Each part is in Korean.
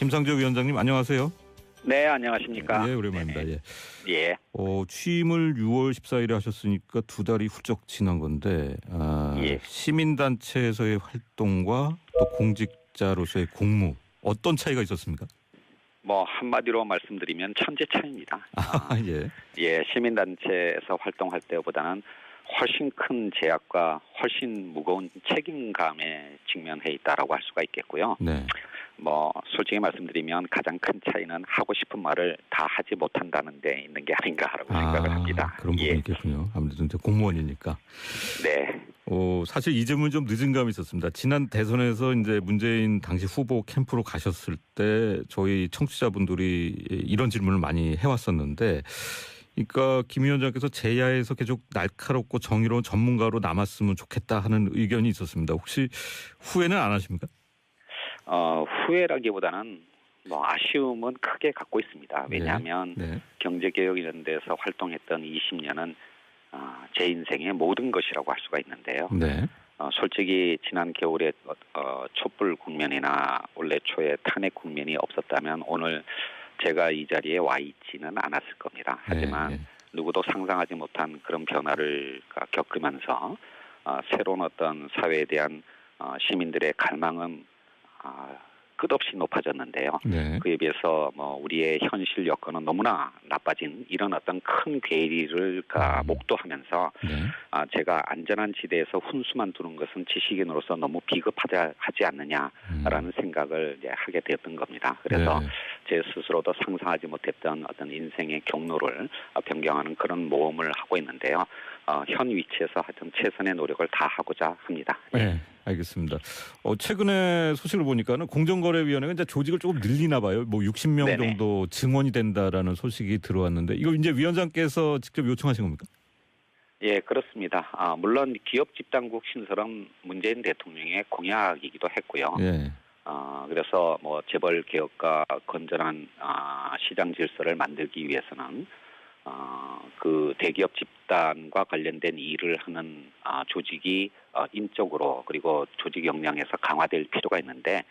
김상조 위원장님 안녕하세요. 네, 안녕하십니까. 예, 오랜만입니다. 예. 예. 취임을 6월 14일에 하셨으니까 2달이 훌쩍 지난 건데 예. 시민단체에서의 활동과 또 공직자로서의 공무 어떤 차이가 있었습니까? 뭐 한마디로 말씀드리면 천재 차이입니다. 예. 예, 시민단체에서 활동할 때보다는 훨씬 큰 제약과 훨씬 무거운 책임감에 직면해 있다라고 할 수가 있겠고요. 네. 뭐 솔직히 말씀드리면 가장 큰 차이는 하고 싶은 말을 다 하지 못한다는 데 있는 게 아닌가라고 생각을 합니다. 그런 부분이 있겠군요. 아무래도 이제 공무원이니까. 네. 사실 이 질문 좀 늦은 감이 있었습니다. 지난 대선에서 이제 문재인 당시 후보 캠프로 가셨을 때 저희 청취자분들이 이런 질문을 많이 해왔었는데, 그러니까 김 위원장께서 제야에서 계속 날카롭고 정의로운 전문가로 남았으면 좋겠다 하는 의견이 있었습니다. 혹시 후회는 안 하십니까? 후회라기보다는 뭐 아쉬움은 크게 갖고 있습니다. 왜냐하면 네. 경제개혁 이런 데서 활동했던 20년은 제 인생의 모든 것이라고 할 수가 있는데요. 네. 솔직히 지난 겨울에 촛불 국면이나 올해 초에 탄핵 국면이 없었다면 오늘 제가 이 자리에 와 있지는 않았을 겁니다. 하지만 누구도 상상하지 못한 그런 변화를 겪으면서 새로운 어떤 사회에 대한 시민들의 갈망은 끝없이 높아졌는데요. 네. 그에 비해서 뭐 우리의 현실 여건은 너무나 나빠진 이런 어떤 큰 괴리를 목도하면서 제가 안전한 지대에서 훈수만 두는 것은 지식인으로서 너무 비겁하지 않느냐라는 생각을 이제 하게 되었던 겁니다. 그래서 제 스스로도 상상하지 못했던 어떤 인생의 경로를 변경하는 그런 모험을 하고 있는데요. 현 위치에서 하여튼 최선의 노력을 다하고자 합니다. 네, 알겠습니다. 최근에 소식을 보니까는 공정거래위원회가 이제 조직을 조금 늘리나 봐요. 뭐 60명 네네. 정도 증원이 된다라는 소식이 들어왔는데 이거 이제 위원장께서 직접 요청하신 겁니까? 예, 그렇습니다. 물론 기업 집단국 신설은 문재인 대통령의 공약이기도 했고요. 예. 그래서 뭐 재벌 개혁과 건전한 시장 질서를 만들기 위해서는 그 대기업 집단과 관련된 일을 하는 조직이 인적으로 그리고 조직 역량에서 강화될 필요가 있는데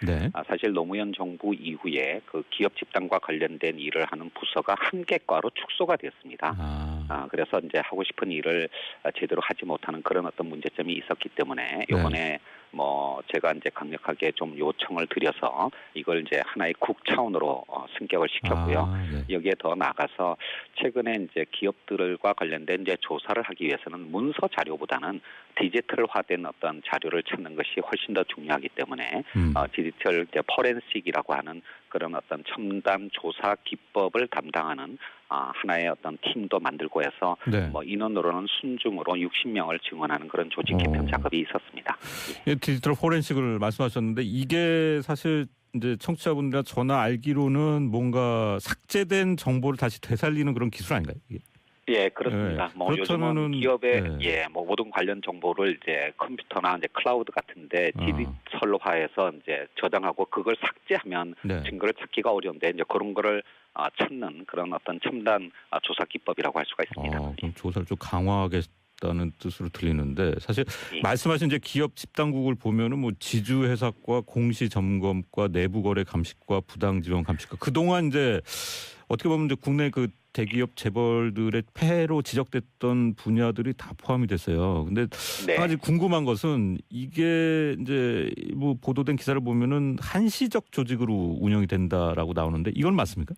사실 노무현 정부 이후에 그 기업 집단과 관련된 일을 하는 부서가 한 개과로 축소가 되었습니다. 그래서 이제 하고 싶은 일을 제대로 하지 못하는 그런 어떤 문제점이 있었기 때문에 이번에 뭐 제가 이제 강력하게 좀 요청을 드려서 이걸 이제 하나의 국 차원으로 승격을 시켰고요. 여기에 더 나아가서 최근에 이제 기업들과 관련된 이제 조사를 하기 위해서는 문서 자료보다는 디지털화된 어떤 자료를 찾는 것이 훨씬 더 중요하기 때문에 디지털 이제 포렌식이라고 하는 그런 어떤 첨단 조사 기법을 담당하는 하나의 어떤 팀도 만들고 해서 뭐 인원으로는 순중으로 60명을 증원하는 그런 조직 개편 작업이 있었습니다. 예, 디지털 포렌식을 말씀하셨는데 이게 사실 이제 청취자분들이나 저나 알기로는 뭔가 삭제된 정보를 다시 되살리는 그런 기술 아닌가요? 이게? 예, 그렇습니다. 뭐 요즘은 기업의 뭐 모든 관련 정보를 이제 컴퓨터나 이제 클라우드 같은데 디지털화해서 이제 저장하고 그걸 삭제하면 증거를 찾기가 어려운데 이제 그런 거를 찾는 그런 어떤 첨단 조사 기법이라고 할 수가 있습니다. 그럼 조사를 좀 강화하겠다는 뜻으로 들리는데 사실 말씀하신 이제 기업 집단국을 보면은 뭐 지주 해석과 공시 점검과 내부 거래 감식과 부당 지원 감식과 그동안 이제 어떻게 보면 이제 국내 그 대기업 재벌들의 폐해로 지적됐던 분야들이 다 포함이 됐어요. 근데 한 가지 궁금한 것은 이게 이제 뭐 보도된 기사를 보면은 한시적 조직으로 운영이 된다라고 나오는데 이건 맞습니까?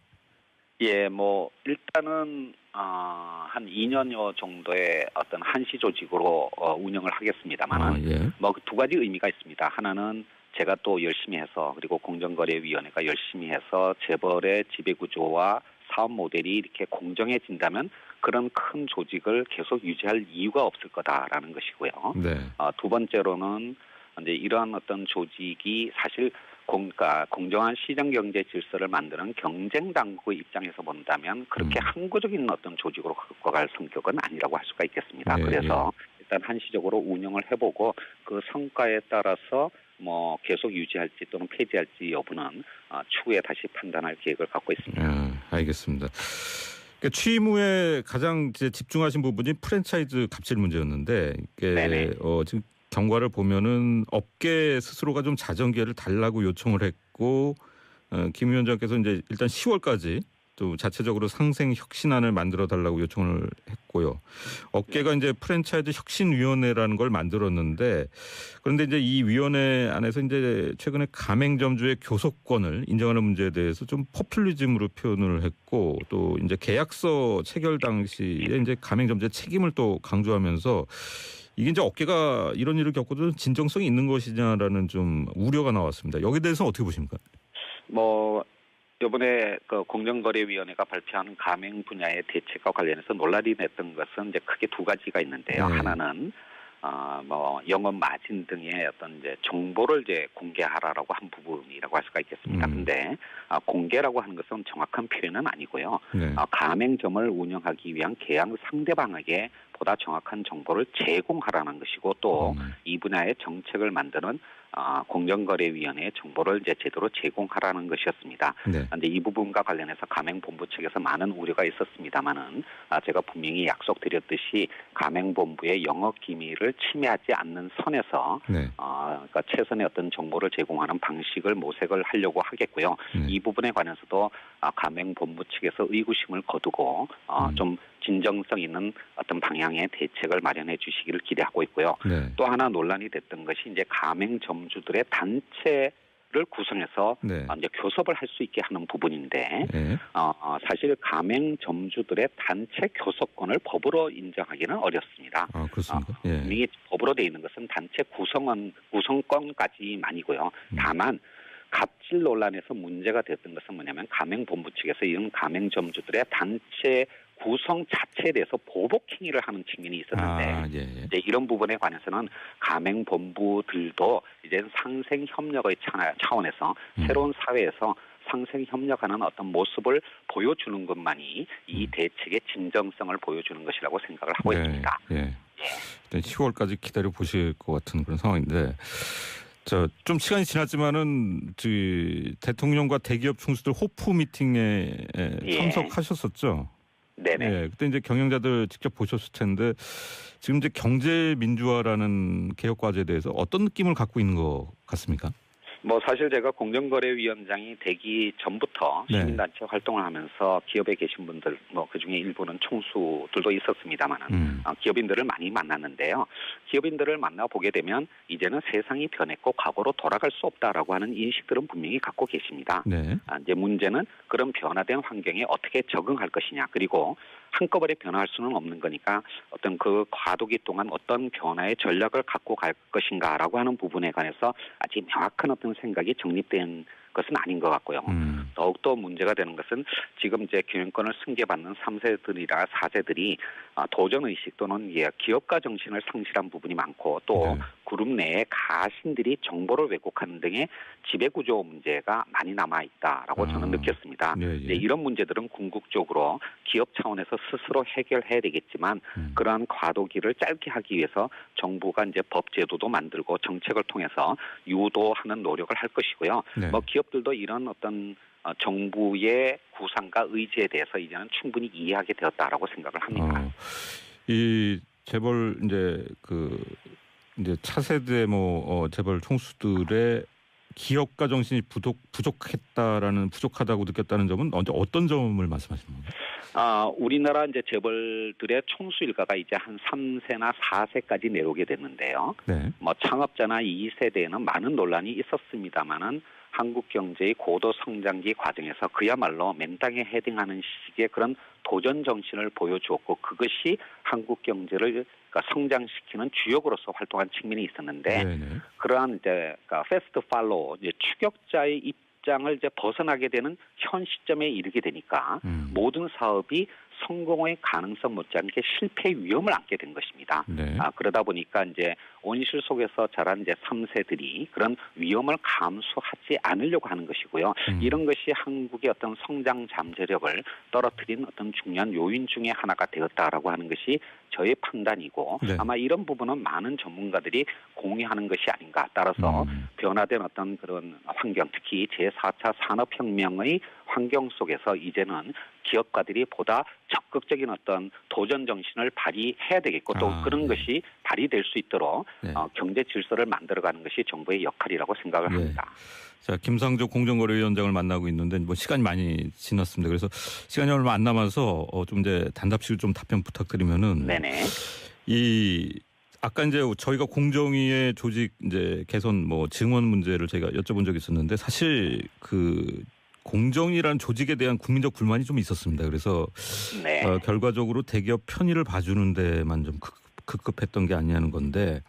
예, 뭐 일단은 한 2년여 정도의 어떤 한시 조직으로 운영을 하겠습니다만은 뭐 두 가지 의미가 있습니다. 하나는 제가 또 열심히 해서 그리고 공정거래위원회가 열심히 해서 재벌의 지배구조와 사업 모델이 이렇게 공정해진다면 그런 큰 조직을 계속 유지할 이유가 없을 거다라는 것이고요. 두 번째로는 이제 이러한 어떤 조직이 사실 공정한 시장 경제 질서를 만드는 경쟁 당국의 입장에서 본다면 그렇게 항구적인 어떤 조직으로 갖고 갈 성격은 아니라고 할 수가 있겠습니다. 그래서 일단 한시적으로 운영을 해보고 그 성과에 따라서 뭐 계속 유지할지 또는 폐지할지 여부는 추후에 다시 판단할 계획을 갖고 있습니다. 알겠습니다. 그러니까 취임 후에 가장 이제 집중하신 부분이 프랜차이즈 갑질 문제였는데 이게 지금 경과를 보면은 업계 스스로가 좀 자정계를 달라고 요청을 했고 김 위원장께서 이제 일단 10월까지 또 자체적으로 상생 혁신안을 만들어 달라고 요청을 했고요. 업계가 이제 프랜차이즈 혁신위원회라는 걸 만들었는데 그런데 이제 이 위원회 안에서 이제 최근에 가맹점주의 교섭권을 인정하는 문제에 대해서 좀 포퓰리즘으로 표현을 했고 또 이제 계약서 체결 당시에 이제 가맹점주의 책임을 또 강조하면서 이게 이제 업계가 이런 일을 겪어도 진정성이 있는 것이냐라는 좀 우려가 나왔습니다. 여기에 대해서 어떻게 보십니까? 뭐 이번에 그 공정거래위원회가 발표한 가맹 분야의 대책과 관련해서 논란이 됐던 것은 이제 크게 두 가지가 있는데요. 네. 하나는 뭐 영업 마진 등의 어떤 이제 정보를 이제 공개하라라고 한 부분이라고 할 수가 있겠습니다. 근데 공개라고 하는 것은 정확한 표현은 아니고요. 네. 가맹점을 운영하기 위한 계약 상대방에게 보다 정확한 정보를 제공하라는 것이고 또 이 분야의 정책을 만드는 공정거래위원회의 정보를 이제 제대로 제공하라는 것이었습니다. 네. 그런데 이 부분과 관련해서 가맹본부 측에서 많은 우려가 있었습니다만은 제가 분명히 약속드렸듯이 가맹본부의 영업 기밀을 침해하지 않는 선에서 네. 그러니까 최선의 어떤 정보를 제공하는 방식을 모색을 하려고 하겠고요. 이 부분에 관해서도 가맹본부 측에서 의구심을 거두고 좀 진정성 있는 어떤 방향의 대책을 마련해 주시기를 기대하고 있고요. 네. 또 하나 논란이 됐던 것이 이제 가맹점주들의 단체를 구성해서 네. 이제 교섭을 할 수 있게 하는 부분인데 네. 사실 가맹점주들의 단체 교섭권을 법으로 인정하기는 어렵습니다. 아, 그렇습니까? 예. 분명히 법으로 되어 있는 것은 단체 구성권까지만이고요. 다만 갑질 논란에서 문제가 됐던 것은 뭐냐면 가맹본부 측에서 이런 가맹점주들의 단체 구성 자체에 대해서 보복 행위를 하는 측면이 있었는데 예. 이제 이런 부분에 관해서는 가맹본부들도 이제 상생 협력의 차원에서 새로운 사회에서 상생 협력하는 어떤 모습을 보여주는 것만이 이 대책의 진정성을 보여주는 것이라고 생각을 하고 있습니다. 예. 일단 10월까지 기다려 보실 것 같은 그런 상황인데. 좀 시간이 지났지만은 대통령과 대기업 총수들 호프 미팅에 참석하셨었죠. 네네. 예, 그때 이제 경영자들 직접 보셨을 텐데 지금 이제 경제 민주화라는 개혁 과제에 대해서 어떤 느낌을 갖고 있는 것 같습니까? 뭐 사실 제가 공정거래위원장이 되기 전부터 시민단체 활동을 하면서 기업에 계신 분들 뭐 그중에 일부는 총수들도 있었습니다만은 기업인들을 많이 만났는데요. 기업인들을 만나보게 되면 이제는 세상이 변했고 과거로 돌아갈 수 없다라고 하는 인식들은 분명히 갖고 계십니다. 네. 이제 문제는 그런 변화된 환경에 어떻게 적응할 것이냐 그리고 한꺼번에 변화할 수는 없는 거니까 어떤 그 과도기 동안 어떤 변화의 전략을 갖고 갈 것인가라고 하는 부분에 관해서 아직 명확한 어떤 생각이 정립된 것은 아닌 것 같고요. 더욱더 문제가 되는 것은 지금 이제 경영권을 승계받는 3세들이나 4세들이 도전의식 또는 기업가 정신을 상실한 부분이 많고 또 그룹 내에 가신들이 정보를 왜곡하는 등의 지배구조 문제가 많이 남아있다라고 저는 느꼈습니다. 이제 이런 문제들은 궁극적으로 기업 차원에서 스스로 해결해야 되겠지만 그러한 과도기를 짧게 하기 위해서 정부가 이제 법 제도도 만들고 정책을 통해서 유도하는 노력을 할 것이고요. 뭐 기업들도 이런 어떤 정부의 구상과 의지에 대해서 이제는 충분히 이해하게 되었다라고 생각을 합니다. 이 재벌 이제 차세대 재벌 총수들의 기업가 정신이 부족하다고 느꼈다는 점은 언제 어떤 점을 말씀하시는 건가요? 우리나라 이제 재벌들의 총수 일가가 이제 한 3세나 4세까지 내려오게 됐는데요. 뭐 창업자나 2세대에는 많은 논란이 있었습니다만은 한국 경제의 고도 성장기 과정에서 그야말로 맨땅에 헤딩하는 시기에 그런 도전 정신을 보여주었고 그것이 한국 경제를 성장시키는 주역으로서 활동한 측면이 있었는데 그러한 이제 패스트 팔로우 추격자의 입장을 이제 벗어나게 되는 현 시점에 이르게 되니까 모든 사업이 성공의 가능성 못지않게 실패 위험을 안게 된 것입니다. 그러다 보니까 이제 온실 속에서 자란 이제 3세들이 그런 위험을 감수하지 않으려고 하는 것이고요. 이런 것이 한국의 어떤 성장 잠재력을 떨어뜨린 어떤 중요한 요인 중에 하나가 되었다라고 하는 것이 저의 판단이고 아마 이런 부분은 많은 전문가들이 공유하는 것이 아닌가. 따라서 변화된 어떤 그런 환경, 특히 제4차 산업혁명의 환경 속에서 이제는 기업가들이 보다 적극적인 어떤 도전 정신을 발휘해야 되겠고 또 그런 네. 것이 발휘될 수 있도록 네. 경제 질서를 만들어가는 것이 정부의 역할이라고 생각을 네. 합니다. 자, 김상조 공정거래위원장을 만나고 있는데 뭐 시간이 많이 지났습니다. 그래서 시간이 얼마 안 남아서 좀 이제 단답식으로 좀 답변 부탁드리면은 네네. 이 아까 이제 저희가 공정위의 조직 이제 개선 뭐 증원 문제를 제가 여쭤본 적이 있었는데 사실 그 공정위라는 조직에 대한 국민적 불만이 좀 있었습니다. 그래서 네. 결과적으로 대기업 편의를 봐주는 데만 좀 급급했던 게 아니냐는 건데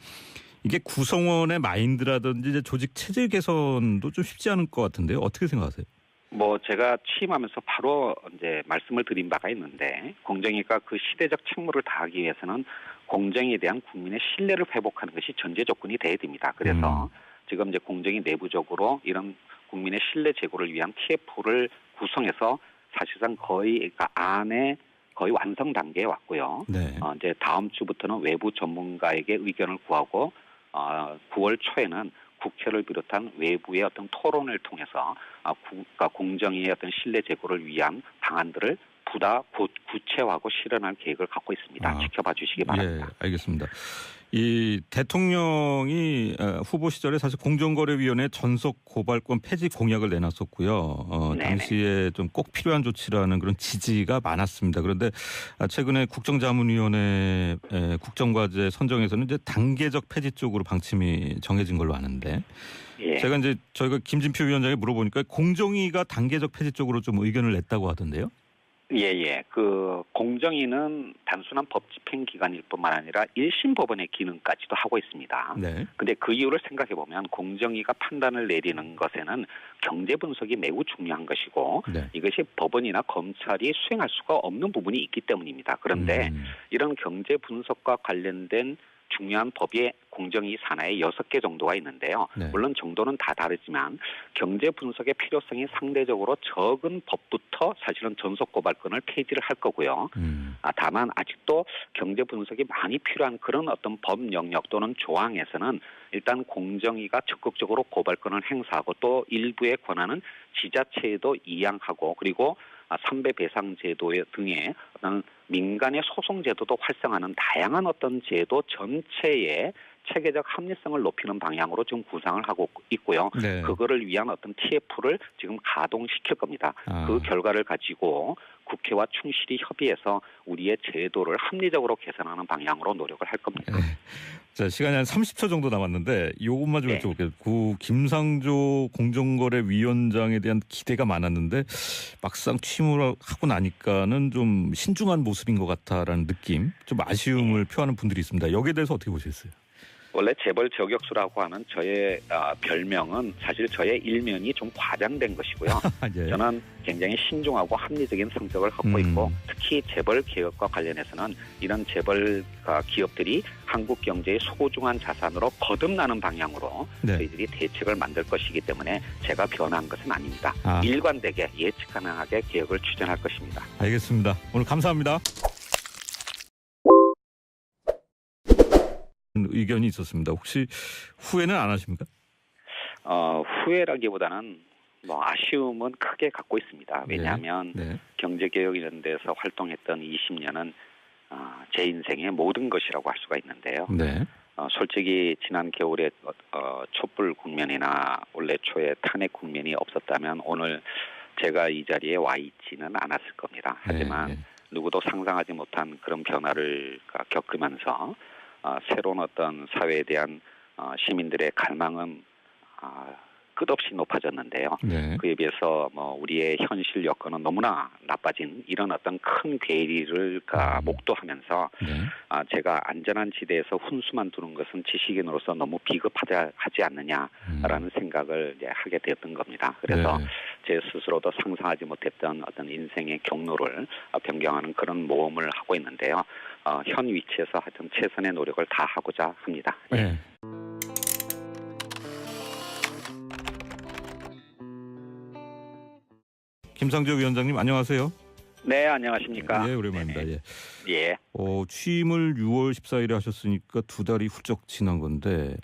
이게 구성원의 마인드라든지 이제 조직 체질 개선도 좀 쉽지 않을 것 같은데요. 어떻게 생각하세요? 뭐 제가 취임하면서 바로 이제 말씀을 드린 바가 있는데 공정위가 그 시대적 책무를 다하기 위해서는 공정에 대한 국민의 신뢰를 회복하는 것이 전제 조건이 돼야 됩니다. 그래서 지금 이제 공정위 내부적으로 이런 국민의 신뢰 제고를 위한 TF를 구성해서 사실상 거의 안에 거의 완성 단계에 왔고요. 네. 이제 다음 주부터는 외부 전문가에게 의견을 구하고 9월 초에는 국회를 비롯한 외부의 어떤 토론을 통해서 공정위의 어떤 신뢰 제고를 위한 방안들을 보다 구체화하고 실현할 계획을 갖고 있습니다. 지켜봐 주시기 바랍니다. 예, 알겠습니다. 이 대통령이 후보 시절에 사실 공정거래위원회 전속 고발권 폐지 공약을 내놨었고요. 당시에 좀 꼭 필요한 조치라는 그런 지지가 많았습니다. 그런데 최근에 국정자문위원회 국정과제 선정에서는 이제 단계적 폐지 쪽으로 방침이 정해진 걸로 아는데 예. 제가 이제 저희가 김진표 위원장에 물어보니까 공정위가 단계적 폐지 쪽으로 좀 의견을 냈다고 하던데요. 예. 그 공정위는 단순한 법 집행 기관일 뿐만 아니라 1심 법원의 기능까지도 하고 있습니다. 네. 근데 그 이유를 생각해 보면 공정위가 판단을 내리는 것에는 경제 분석이 매우 중요한 것이고 네. 이것이 법원이나 검찰이 수행할 수가 없는 부분이 있기 때문입니다. 그런데 이런 경제 분석과 관련된 중요한 법이 공정위 산하에 6개 정도가 있는데요. 네. 물론 정도는 다 다르지만 경제 분석의 필요성이 상대적으로 적은 법부터 사실은 전속 고발권을 폐지를 할 거고요. 다만 아직도 경제 분석이 많이 필요한 그런 어떤 법 영역 또는 조항에서는 일단 공정위가 적극적으로 고발권을 행사하고 또 일부의 권한은 지자체에도 이양하고 그리고 삼배 배상 제도 등의 어떤 민간의 소송 제도도 활성화하는 다양한 어떤 제도 전체의 체계적 합리성을 높이는 방향으로 지금 구상을 하고 있고요. 네. 그거를 위한 어떤 TF를 지금 가동시킬 겁니다. 그 결과를 가지고 국회와 충실히 협의해서 우리의 제도를 합리적으로 개선하는 방향으로 노력을 할 겁니다. 네. 자, 시간이 한 30초 정도 남았는데 이것만 좀 여쭤볼게요. 그 김상조 공정거래위원장에 대한 기대가 많았는데 막상 취임을 하고 나니까는 좀 신중한 모습인 것 같다라는 느낌, 좀 아쉬움을 표하는 분들이 있습니다. 여기에 대해서 어떻게 보셨어요? 원래 재벌 저격수라고 하는 저의 별명은 사실 저의 일면이 좀 과장된 것이고요. 예. 저는 굉장히 신중하고 합리적인 성격을 갖고 있고 특히 재벌 개혁과 관련해서는 이런 재벌 기업들이 한국 경제의 소중한 자산으로 거듭나는 방향으로 저희들이 대책을 만들 것이기 때문에 제가 변한 것은 아닙니다. 일관되게 예측 가능하게 개혁을 추진할 것입니다. 알겠습니다. 오늘 감사합니다. 의견이 있었습니다. 혹시 후회는 안 하십니까? 후회라기보다는 아쉬움은 크게 갖고 있습니다. 왜냐하면 경제개혁 이런 데서 활동했던 20년은 제 인생의 모든 것이라고 할 수가 있는데요. 솔직히 지난 겨울에 촛불 국면이나 올해 초에 탄핵 국면이 없었다면 오늘 제가 이 자리에 와 있지는 않았을 겁니다. 하지만 누구도 상상하지 못한 그런 변화를 겪으면서 새로운 어떤 사회에 대한 시민들의 갈망은 끝없이 높아졌는데요. 그에 비해서 우리의 현실 여건은 너무나 나빠진 이런 어떤 큰 괴리를 목도하면서 제가 안전한 지대에서 훈수만 두는 것은 지식인으로서 너무 비겁하지 않느냐라는 생각을 이제 하게 되었던 겁니다. 그래서 제 스스로도 상상하지 못했던 어떤 인생의 경로를 변경하는 그런 모험을 하고 있는데요. 현 위치에서 하여튼 최선의 노력을 다하고자 합니다. 김상조 위원장님 안녕하세요. 네, 안녕하십니까. 예, 오랜만입니다. 예. 취임을 6월 14일에 하셨으니까 2달이 훌쩍 지난 건데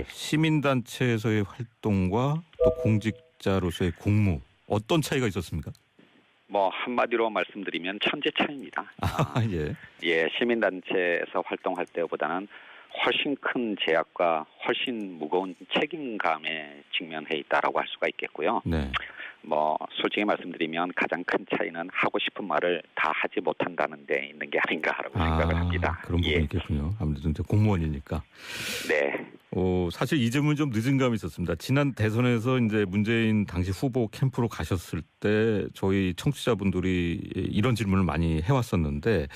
시민단체에서의 활동과 또 공직자로서의 공무 어떤 차이가 있었습니까? 뭐 한마디로 말씀드리면 천재차입니다. 예. 예, 시민단체에서 활동할 때보다는 훨씬 큰 제약과 훨씬 무거운 책임감에 직면해 있다라고 할 수가 있겠고요. 네. 뭐 솔직히 말씀드리면 가장 큰 차이는 하고 싶은 말을 다 하지 못한다는 데 있는 게 아닌가라고 생각을 합니다. 그런 부분이 있겠군요. 아무래도 이제 공무원이니까. 네. 사실 이 질문 좀 늦은 감이 있었습니다. 지난 대선에서 이제 문재인 당시 후보 캠프로 가셨을 때 저희 청취자분들이 이런 질문을 많이 해왔었는데,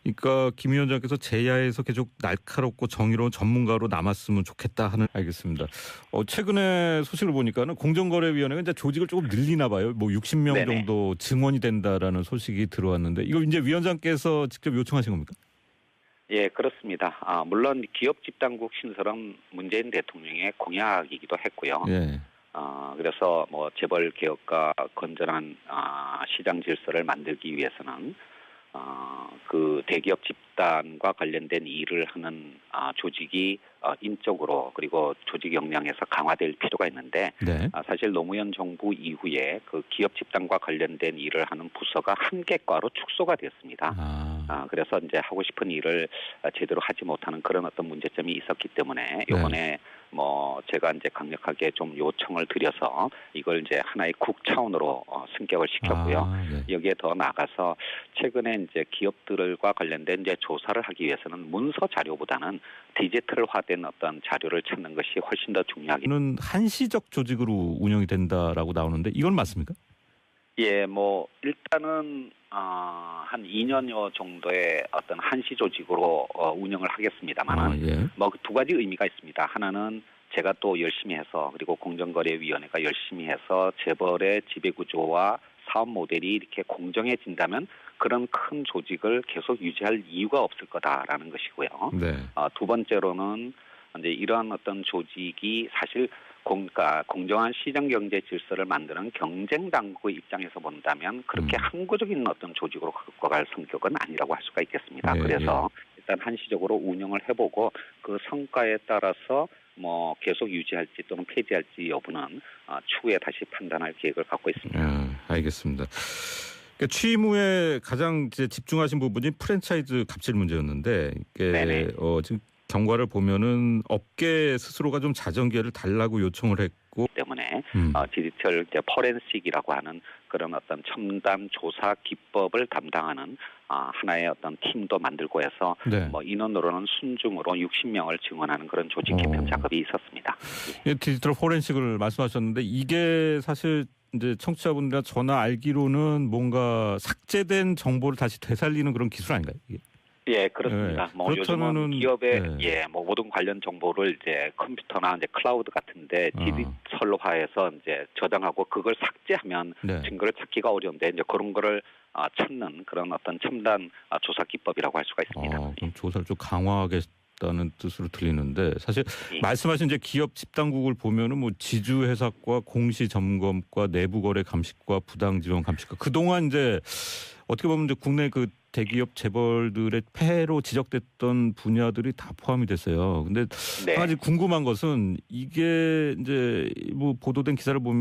그러니까 김 위원장께서 제야에서 계속 날카롭고 정의로운 전문가로 남았으면 좋겠다 하는. 알겠습니다. 최근에 소식을 보니까는 공정거래위원회가 이제 조직을 조금 늘리나 봐요. 뭐 60명 네네. 정도 증원이 된다라는 소식이 들어왔는데, 이거 이제 위원장께서 직접 요청하신 겁니까? 예, 그렇습니다. 물론 기업 집단국 신설은 문재인 대통령의 공약이기도 했고요. 예. 그래서 뭐 재벌 개혁과 건전한 시장 질서를 만들기 위해서는 그 대기업 집단과 관련된 일을 하는 조직이 인적으로 그리고 조직 역량에서 강화될 필요가 있는데, 네. 사실 노무현 정부 이후에 그 기업 집단과 관련된 일을 하는 부서가 한 개과로 축소가 되었습니다. 그래서 이제 하고 싶은 일을 제대로 하지 못하는 그런 어떤 문제점이 있었기 때문에 이번에 뭐 제가 이제 강력하게 좀 요청을 드려서 이걸 이제 하나의 국 차원으로 승격을 시켰고요. 네. 여기에 더 나아가서 최근에 이제 기업들과 관련된 이제 조사를 하기 위해서는 문서 자료보다는 디지털화된 어떤 자료를 찾는 것이 훨씬 더 중요하기. 는 한시적 조직으로 운영이 된다라고 나오는데 이건 맞습니까? 예, 뭐 일단은 한 2년여 정도의 어떤 한시 조직으로 운영을 하겠습니다만은 뭐 두 가지 의미가 있습니다. 하나는 제가 또 열심히 해서, 그리고 공정거래위원회가 열심히 해서 재벌의 지배구조와 사업 모델이 이렇게 공정해진다면 그런 큰 조직을 계속 유지할 이유가 없을 거다라는 것이고요. 네. 두 번째로는 이제 이러한 어떤 조직이 사실 공정한 시장 경제 질서를 만드는 경쟁 당국의 입장에서 본다면 그렇게 항구적인 어떤 조직으로 갖고 갈 성격은 아니라고 할 수가 있겠습니다. 그래서 일단 한시적으로 운영을 해보고 그 성과에 따라서 뭐 계속 유지할지 또는 폐지할지 여부는 추후에 다시 판단할 계획을 갖고 있습니다. 알겠습니다. 그러니까 취임 후에 가장 이제 집중하신 부분이 프랜차이즈 갑질 문제였는데, 이게 지금 경과를 보면은 업계 스스로가 좀 자정기회를 달라고 요청을 했고 때문에 디지털 이제 포렌식이라고 하는 그런 어떤 첨단 조사 기법을 담당하는 하나의 어떤 팀도 만들고 해서 뭐 인원으로는 순중으로 60명을 증원하는 그런 조직 개편 작업이 있었습니다. 예, 디지털 포렌식을 말씀하셨는데 이게 사실 이제 청취자분들이나 저나 알기로는 뭔가 삭제된 정보를 다시 되살리는 그런 기술 아닌가요? 이게? 예, 그렇습니다. 뭐 요즘은 기업의 뭐 모든 관련 정보를 이제 컴퓨터나 이제 클라우드 같은데 디지털화해서 이제 저장하고 그걸 삭제하면 증거를 찾기가 어려운데 이제 그런 거를 찾는 그런 어떤 첨단 조사 기법이라고 할 수가 있습니다. 그럼 조사를 좀 강화하겠다는 뜻으로 들리는데, 사실 말씀하신 이제 기업 집단국을 보면은 뭐 지주 해석과 공시 점검과 내부 거래 감식과 부당 지원 감식과 그동안 이제 어떻게 보면 이제 국내 그 대기업 재벌들의 폐해로 지적됐던 분야들이 다 포함이 됐어요. 근데 한 가지 궁금한 것은 이게 이제 뭐 보도된 기사를 보면